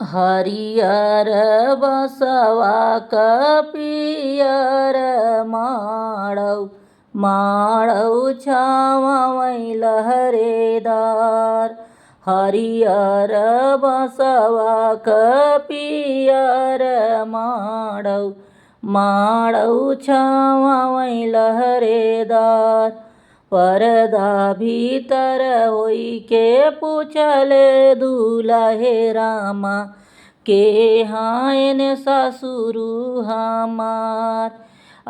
हरियर बसवा कपियर माड़ौ माड़ौ छावै लहरेदार। हरियर बसवा कपियर माड़ौ माड़ौ छावै लहरेदार। परदा भीतर होई के पूछले दुलहे रामा के हायन ससुरु हमार।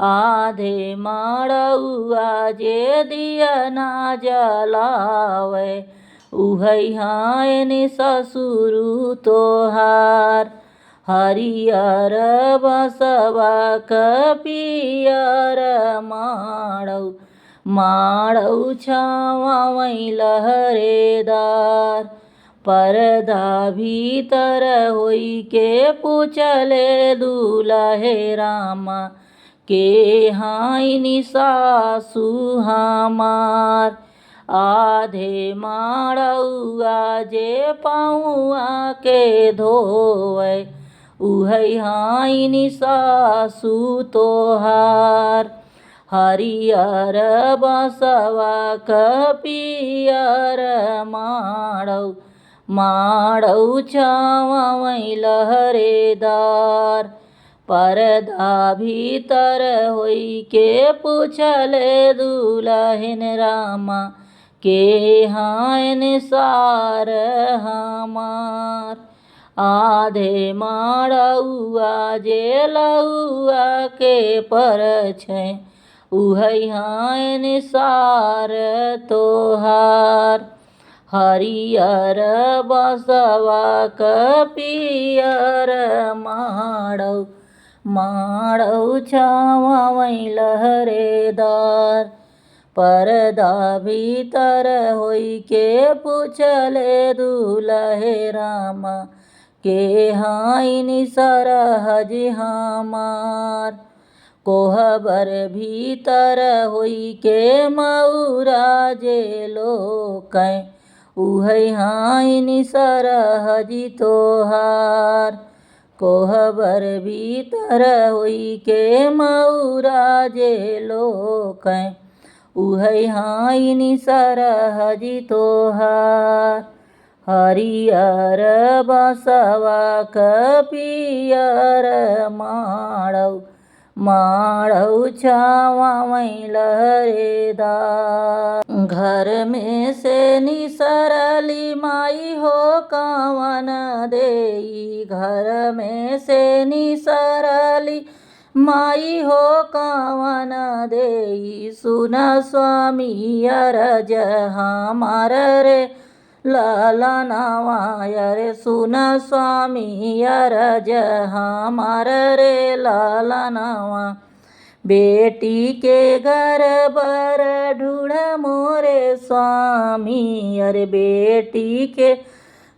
आधे माड़ौआ जे दिया ना जलावे उहै हायन ससुरु तोहार। हरियर बसवा कपियर माड़ौ माड़ौ छावै लहरेदार। परदा भीतर होई के पूछले दुलहे रामा के हायनि सासु हमार। आधे माड़ौआ जे पौआ के धोवै उहै हायनि सासु तोहार। हरियर बसवा कपियर माड़ौ माड़ौ छावै लहरेदार। परदा भीतर होई के पूछले दुलहिन रामा के हायन सार हमार। आधे माड़ौआ जे लहुआ के परछै उहै हायन सार तोहार। हरियर बसवा कपियर माड़ौ माड़ौ छावै लहरेदार। परदा भीतर होई के पूछले दुलहे रामा के हायन सरहज हमार। कोहबर भीतर होई के मऊरा जे लोकै उहै हायन सरहज तोहार। कोहबर भीतर होई के मऊरा जे लोकै उहै हायन सरहज तोहार। हरियर बसवा कपियर माड़ौ माड़ौ छावै लहरेदार। घर में से निसरली माई हो कवन देई। घर में से निसरली माई हो कवन देई। सुन स्वामी अरज हमार रे ललनवा रे। सुन स्वामी अरज हमार रे ललनवा। बेटी के घर बर ढूढ़ मोरे स्वामी अरे। बेटी के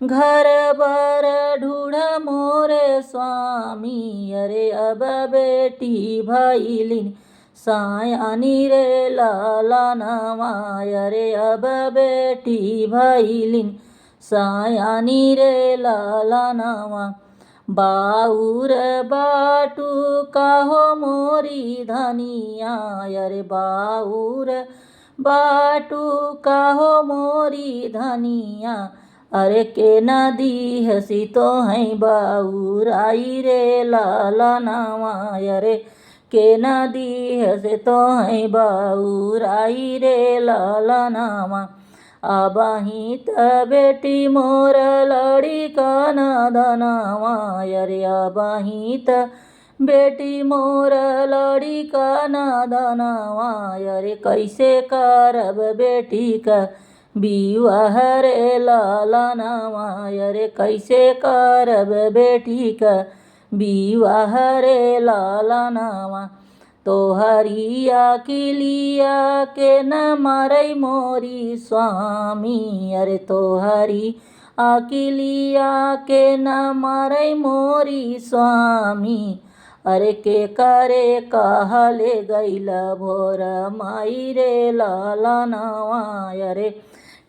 घर बर ढूढ़ मोरे स्वामी अरे। अब बेटी भइलिन सायानी रे ललनवा अरे। अब बेटी भइलिन सायानी रे ललनवा। बाउर बाटू कहो मोरी धनिया अरे। बाउर बाटू कहो मोरी धनिया अरे। के नदी हसी तो है बाउर आई रे ललनवा अरे। के नदी हसे तो है बाउर आई रे ललनवा। अबही त बेटी मोर लड़ी का नदनवा अरे। अबही त बेटी मोर लड़ी का नदनवा अरे। कैसे करब बेटी का विवाह रे ललनवा अरे। कैसे करब बेटी का विवाह रे ललनवा। तोहरी अकिलिया के न मरै मोरी स्वामी अरे। तोहरी अकिलिया के न मरै मोरी स्वामी अरे। के करे कहले गैल भोर माई रे ललनवा अरे।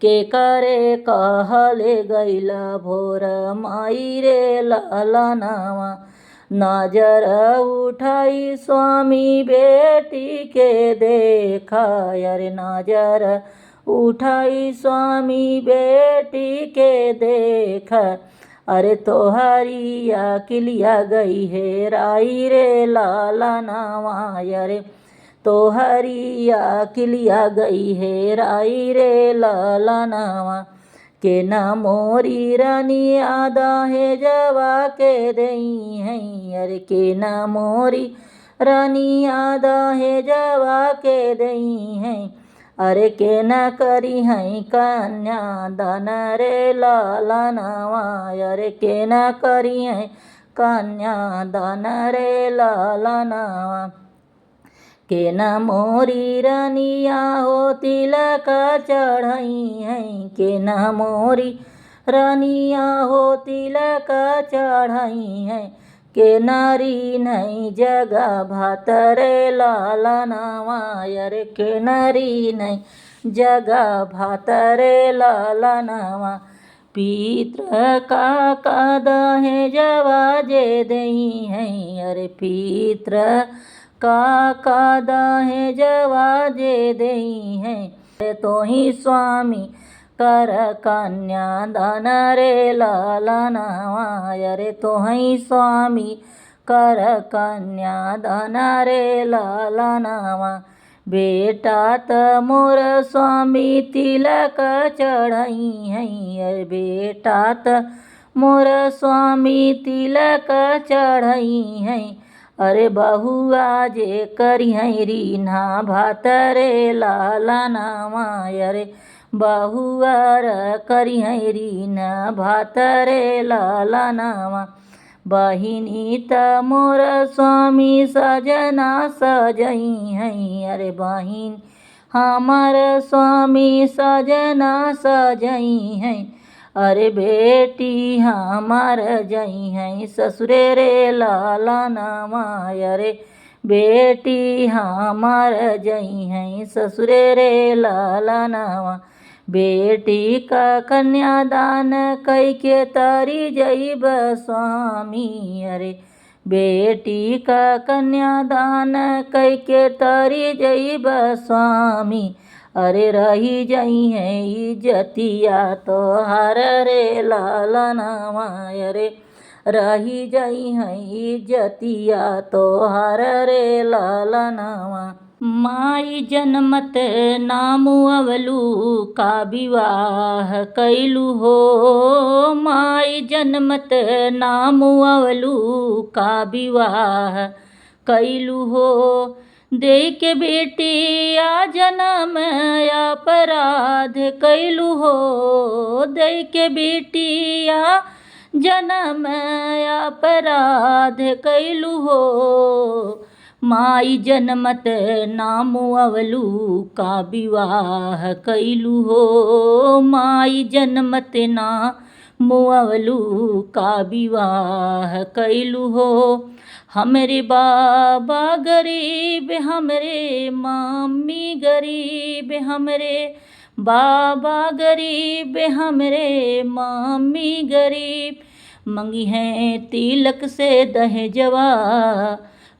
के करे कहले गैला भोर माई रे लालनावा। नजर उठाई स्वामी बेटी के देखा, अरे नजर उठाई स्वामी बेटी के देखा। अरे तोहरी अकिलिया गई है राई रे लालनावा, अरे तोहरी अकिलिया गई है राई रे लालनावा। के न मोरी रानी आदा है जवा के दई हैं, अरे के न मोरी रानी आदा है जवा के दई हैं। अरे के न करी हैं कन्या दान रे लालनावा, अरे के न करी हैं कन्या दान रे लालनावा। के न मोरी रनिया हो तिलक चढ़ई हैं, के न मोरी रनिया हो तिलक चढ़ई हैं। के नारी नहीं जगा भात रे लालनावा, अरे के नारी नहीं जगा भात रे लालनावा। पित्र का दहे जवा जे दई हैं, अरे पित्र का दहे जवा जे दई हैं। अरे तो ही स्वामी कर कन्या दान रे लालनावा, अरे तो ही स्वामी कर कन्या दान रे लालनावा। बेटा त मोर स्वामी तिलक चढ़ई हैं, अरे बेटा त मोर स्वामी तिलक चढ़ई हैं। अरे बहुआ जे करी हैं रीना भात रे लालनावा, अरे बहुआर करी हैं रीना भात रे लालनावा। बहिनी त मोर स्वामी सजना सजई हैं, अरे बहिन हमार स्वामी सजना सजई हैं। अरे बेटी हमार जई हैं ससुरे रे लालनावा, अरे बेटी हमार जई हैं ससुरे रे लालनावा। बेटी का कन्यादान कई के तारी जईब स्वामी, अरे बेटी का कन्यादान कई के तारी जईब स्वामी। अरे रही जई है इज्जतिया तोहार रे लालनावा, अरे रही जई है इज्जतिया तोहार रे लालनावा। माई जनमत नामु अवलू का विवाह कैलू हो, माई जनमत नामु अवलू का विवाह कैलू हो। दे के बेटिया जन्म अपराध कैलू हो, दे के बेटिया जन्म अपराध कैलू हो। माई जनमत नामु अवलू का विवाह कैलू हो, माई जनमत नामु अवलू का विवाह कैलू हो। हमरे बाबा गरीब हमरे मम्मी गरीब, हमरे बाबा गरीब हमरे मम्मी गरीब। मंगी हैं तिलक से दहेजवा,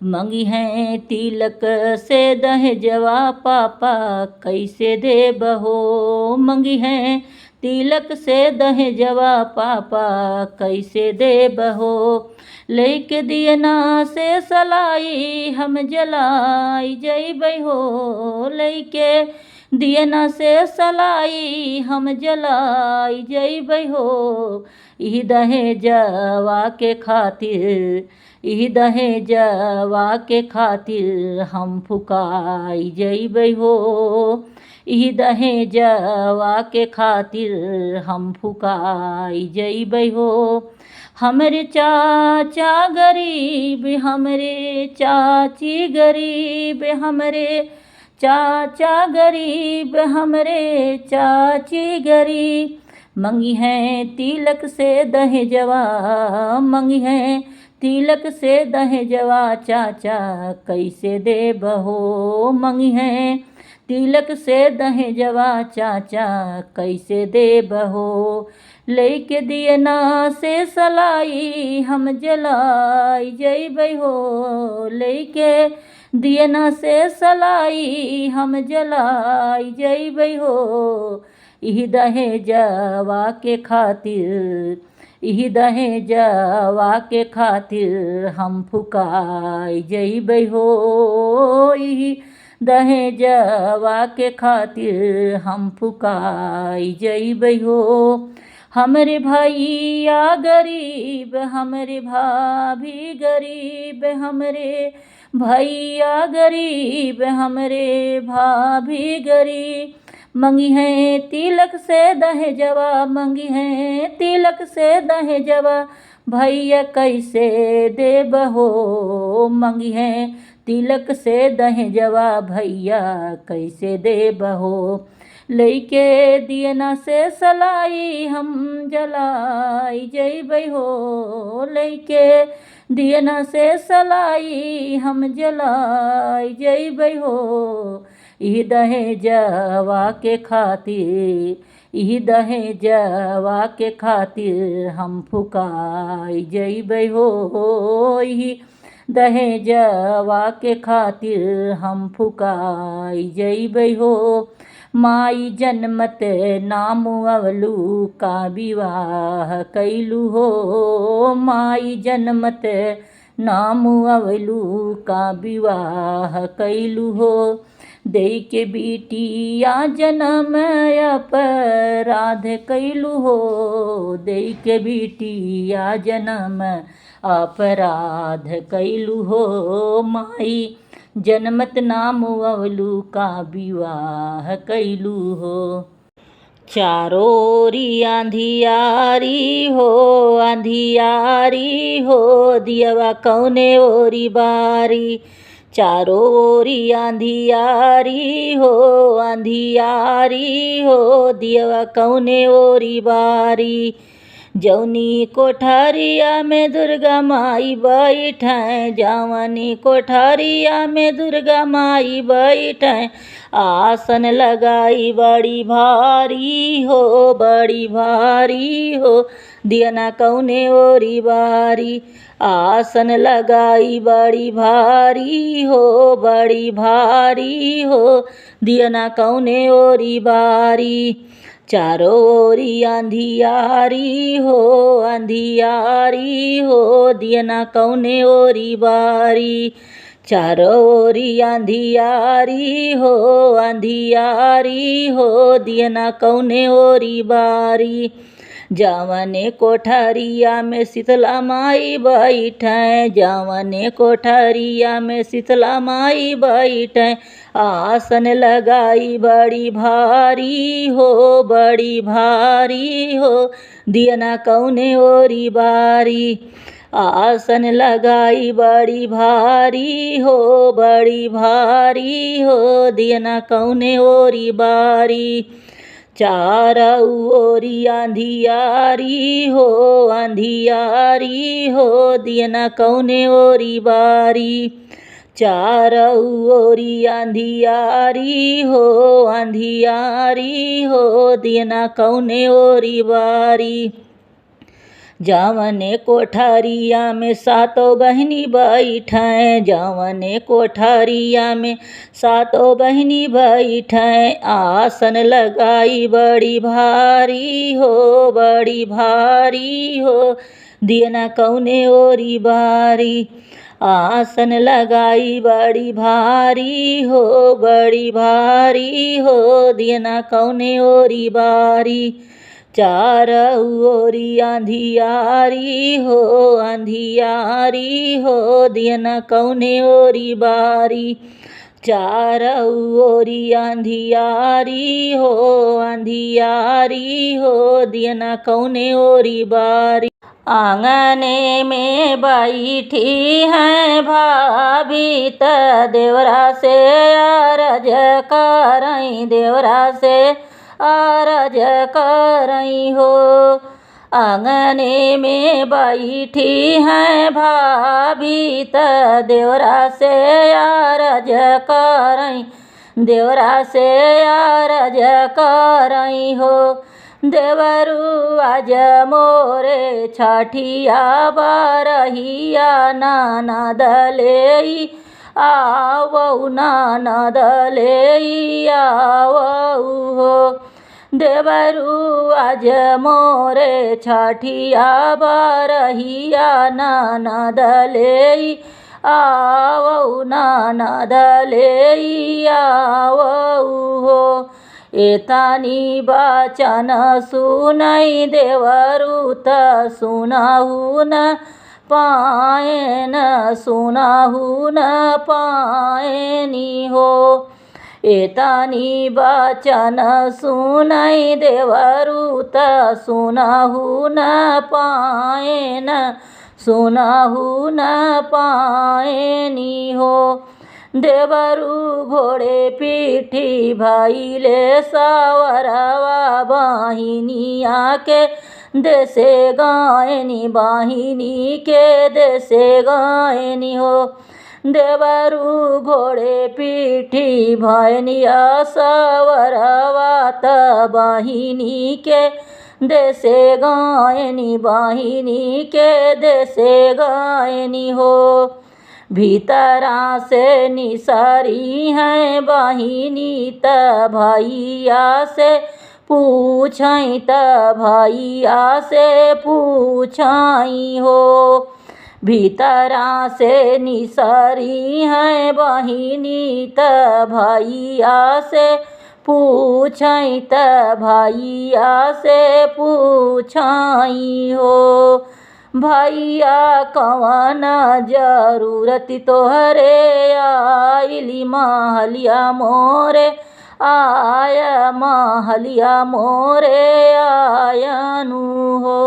मंगी हैं तिलक से दहेजवा पापा कैसे देब हो। मंगी हैं तिलक से दहेजवा पापा कैसे देब हो। लेके दियना से सलाई हम जलाई जइबै हो, लेके दियना से सलाई हम जलाई जइबै हो। इह दहेजवा के खातिर, इह दहेजवा के खातिर हम फुकाई जइबै हो। इह दहेजवा के खातिर हम फुकाई जइबै हो। हमरे चाचा गरीब हमरे चाची गरीब, हमरे चाचा गरीब हमरे चाची गरीब। मंगी हैं तिलक से दहेजवा, मंगी हैं तिलक से दहेजवा चाचा कैसे देब हो। मंगी हैं तिलक से दहेजवा चाचा कैसे देब हो। लेके दियना से सलाई हम जलाई जइबै हो। लेके दियना से सलाई हम जलाई जइबै हो। इही दहेजवा के खातिर, इही दहेजवा के खातिर हम फुकाई जइबै हो। इही दहेजवा के खातिर हम फुकाई जइबै हो। हमरे भैया गरीब, हमरे भाभी गरीब, हमरे भैया गरीब, हमरे भाभी गरीब। मंगी है तिलक से दहेजवा, मंगी है तिलक से दहेजवा, भैया कैसे देब हो। मंगी है तिलक से दहेजवा, भैया कैसे देब हो। लेके दियना से सलाई हम जलाई जइबै हो। लेके दियना से सलाई हम जलाई जइबै हो। इही दहेजवा के खातिर, इही दहेजवा के खातिर हम फुकाई जइबै हो। इही दहेजवा के खातिर हम फुकाई जइबै हो। माई जन्मत नाम अवलू का विवाह कैलू हो। माई जन्मत नाम अवलू का विवाह कैलू हो। देई के बिटिया जन्म अपराध कैलू हो। देई के बिटिया जन्म अपराध कैलू हो। माई जन्मत नाम अवलू का विवाह कैलू हो। चारों ओरी अंधियारी हो, अंधियारी हो, दियवा कौने ओरी बारी। चारों ओरी अंधियारी हो, अंधियारी हो, दियवा कौने ओरी बारी। जौनी कोठरिया में दुर्गा माई बैठें, जवनी कोठरिया में दुर्गा माई बैठें। आसन लगाई बड़ी भारी हो, बड़ी भारी हो, दियना कौने ओरी बारी। आसन लगाई बड़ी भारी हो, बड़ी भारी हो, दियना कौने ओरी बारी। चारों ओरी अंधियारी हो, अंधियारी हो, दियना कौने ओरी बारी। चारों ओरी अंधियारी हो, अंधियारी हो, दियना कौने ओरी बारी। जवने कोठरिया में शीतला माई बैठें, जवने कोठरिया में शीतला माई बैठें। आसन लगाई बड़ी भारी हो, बड़ी भारी हो, दियना कौने ओरी बारी। आसन लगाई बड़ी भारी हो, बड़ी भारी हो, दियना कौने ओरी बारी। चारों ओरी अंधियारी हो, अंधियारी हो, दियना कौने ओरी बारी। चारों ओरी अंधियारी हो, अंधियारी हो, दियना कौने ओरी बारी। जवने कोठरिया में सातों बहिनी बैठें, जवने कोठरिया में सातों बहिनी बैठें। आसन लगाई बड़ी भारी हो, बड़ी भारी हो, दियना कौने ओरी बारी। आसन लगाई बड़ी भारी हो, बड़ी भारी हो, दियना कौने ओरी बारी। चारों ओरी अंधियारी हो, अंधियारी हो, दियना कौने ओरी बारी। चारों ओरी अंधियारी हो, अंधियारी हो, दियना कौने ओरी बारी। आंगने में बैठी हैं भाभी त देवरा से अरज करई, देवरा से अरज करई हो। आंगने में बैठी हैं भाभी त देवरा से अरज करई, देवरा से अरज करई हो। देवरू आज मोरे छठिया बरहिया ननद लेई आवऊ ननद लेई आवऊ हो। देवरू आज मोरे छठिया बरहिया ननद लेई आवऊ ननद लेई आवऊ हो। एतानी बचन सुनई देवरू त सुनहु न पाएन सुनहु न पाएनी हो। एतानी बचन सुनई देवरू त सुनहु न पाएन सुनहु न पाएनी हो। देवरू घोड़े पीठी भइले सवरवा बहिनिया के देशे गायनी बहिनी के देशे गायनी हो। देवरू घोड़े पीठी भैनिया सवरवा त बहिनी के देशे गायनी बहिनी के देशे गायनी हो। भीतरा से निसरी हैं बहिनी त भैया से पूछई त भैया से पूछई हो। भीतरा से निसरी हैं बहिनी त भैया से पूछई त भैया से पूछई हो। भैया कवन जरूरत तोहरे आइली महलिया मोरे आय महलिया मोरे आयनु हो।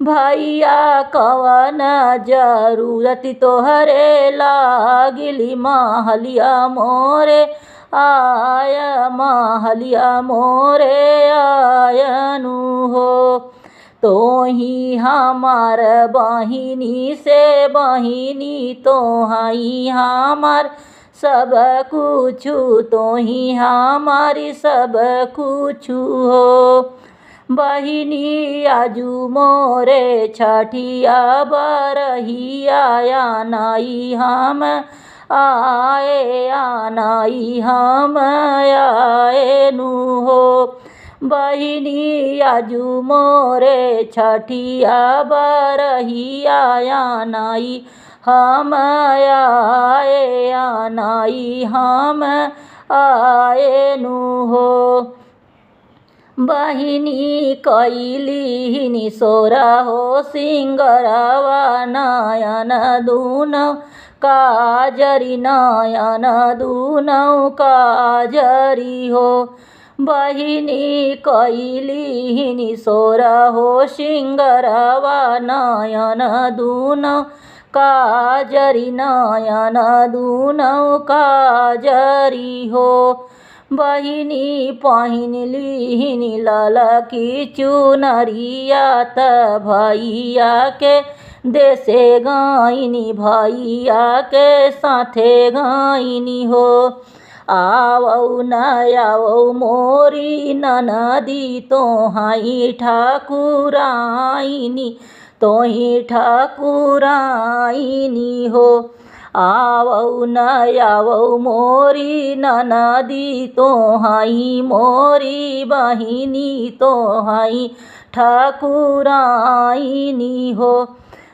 भैया कवन जरूरत तोहरे लागिली महलिया मोरे आय महलिया मोरे आयनु हो। तो ही हमार बहिनी से बहिनी तो हई हमार सब कुछ तो ही हमारी सब कुछ हो। बहिनी आजू मोरे छठिया बरहिया आनाई हम आए आनाई हम आए नु हो। बहिनी आजू मोरे छठिया बरहिया आनाई हम आए आनाई हम आए नु हो। बहिनी कैली निसोरा हो सिंगरवा नयन दूनौ काजरी नयन दूनौ काजरी हो। बहिनी कैली निसोरा हो सिंगरवा नयन दूनौ काजरी नयन दूनौ काजरी हो। बहिनी पहिनली ललकी चुनरिया त भैया के देशे गायनी भैया के साथे गायनी हो। आवौ न आवौ मोरी ननदी तोहाई ठाकुराइनी तोही ठाकुराइनी हो। आवौ न आवौ मोरी ननदी तोहाई मोरी बहिनी तोहाई ठाकुराइनी हो।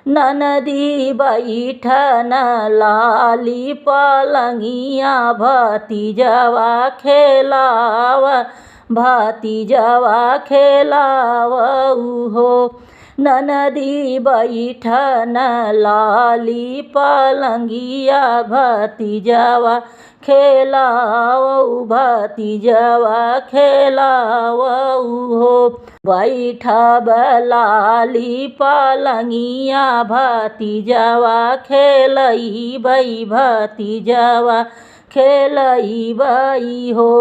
ननदी बैठन लाली पलंगिया भतीजवा खेलाव भतीजवा खेलावऊ हो। ननदी बैठन लाली पलंगिया भतीजवा खेलावऊ भतीजवा खेलावऊ हो। बैठब लाली पलंगिया भतीजवा खेलैबै भतीजवा खेलैबै हो।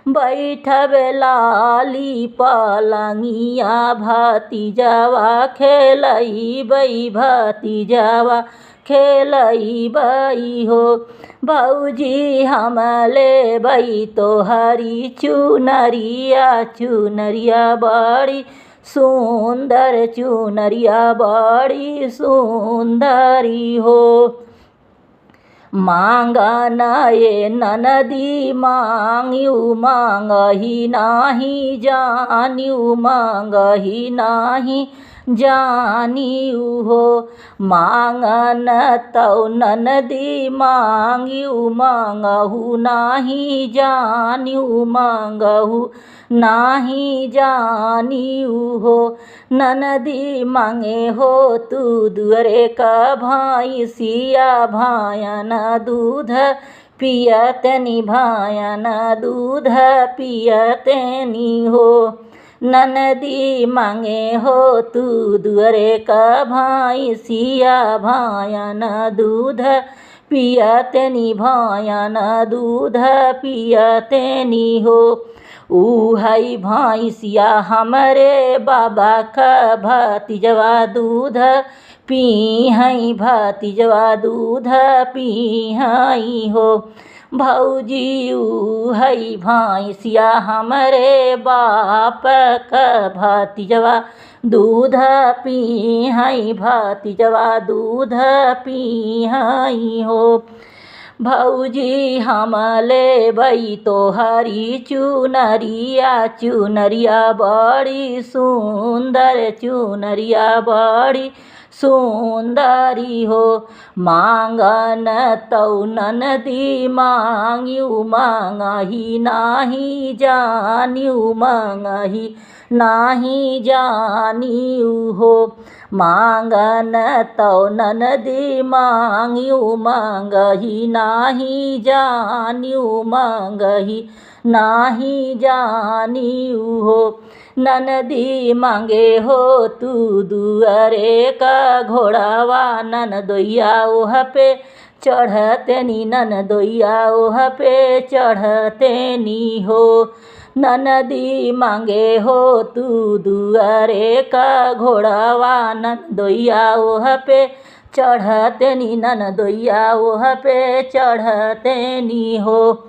बैठब लाली पलंगिया भतीजवा खेलैबै भतीजवा खेलैबै हो। भौजी हम लेबै तोहरी चुनरिया, चुनरिया बड़ी सुंदर, चुनरिया बड़ी सुंदरी हो। मांगन ये ननदी मांग्यू मांगही नाही जान्यू, मांगही नाही जानियू हो। मांगन तौ ननदी मांग्यू मांगहू नाही जान्यू, मांगहू नाही जानियू हो। ननदी मांगे हो तू दुअरे का भैंसिया, भायन दूध पियतनी, भायन दूध पियतनी हो। ननदी मांगे हो तू दुअरे का भैंसिया, भायन दूध पियतनी, भायन दूध पियतनी हो। उहई भैंसिया हमरे बाबा का भतीजवा दूध पीहई, भतीजवा दूध पीहई हो। भौजी उहई भैंसिया हमरे बाप का भतीजवा दूध पीहई, भतीजवा दूध पीहई हो। भौजी हम लेबै तोहरी चुनरिया, चुनरिया बड़ी सुंदर, चुनरिया बड़ी सुंदरी हो। मांगन तौ ननदी मांग्यू मांगही नाही जान्यू, मांगही नाही जानियू हो। मांगन तौ ननदी मांग्यू मांगही नाही जान्यू, मांगही नाही जानियू हो। ननदी मांगे हो तू दुअरे का घोड़ावा, ननदोइया ओह पे चढ़तनी, ननदोइया ओह पे चढ़तनी हो। ननदी मांगे हो तू दुअरे का घोड़ावा, ननदोइया ओह पे चढ़तनी, ननदोइया ओह पे चढ़तनी हो।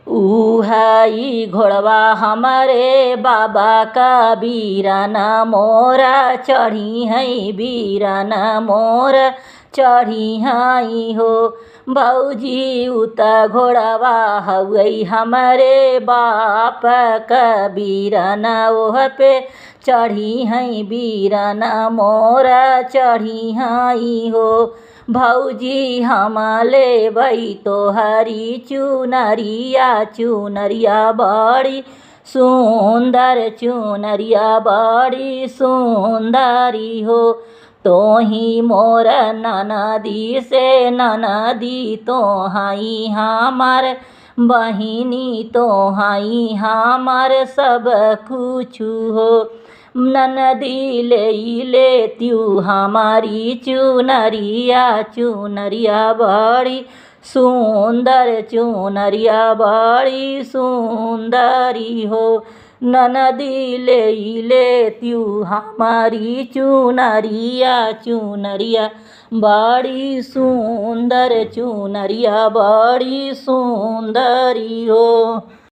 उहई घोड़वा हमारे बाबा का बीराना मोरा चढ़ी है, बीराना मोर चढ़ी हई हो। भौजी उत घोड़वा हउई हमारे बाप का बीराना, ओह पे चढ़ी है, बीराना मोरा चढ़ी हई हो। भौजी हम लेबै तोहरी चुनरिया, चुनरिया बड़ी सुंदर, चुनरिया बड़ी सुंदरी हो। तोही मोर ननदी से ननदी, तोहाई हमार बहिनी, तोहाई हमार सब कुछ हो। ननदी ले त्यू हमारी चुनरिया, चुनरिया बड़ी सुंदर, चुनरिया बड़ी सुंदरी हो। ननदी ले त्यू हमारी चुनरिया, चुनरिया बड़ी सुंदर, चुनरिया बड़ी सुंदरी हो।